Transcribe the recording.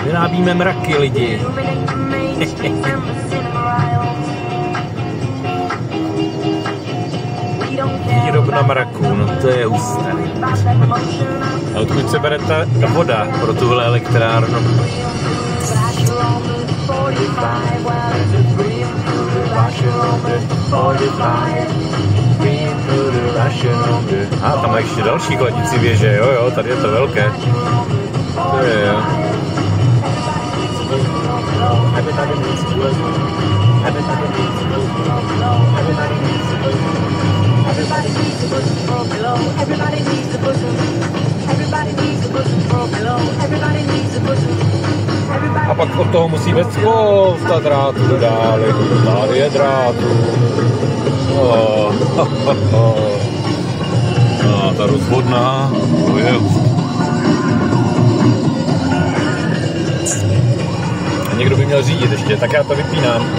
Vyrábíme mraky, lidi. Výrobna mraků, no to je husté. A odkud se bere ta voda pro tuhle elektrárnu? A tam má ještě další chladicí věže, jo, tady je to velké. To je, jo. A pak od toho musí být spousta drátů dále. Tady je drátů. A ta rozvodná, to je. A někdo by měl řídit ještě, tak já to vypínám.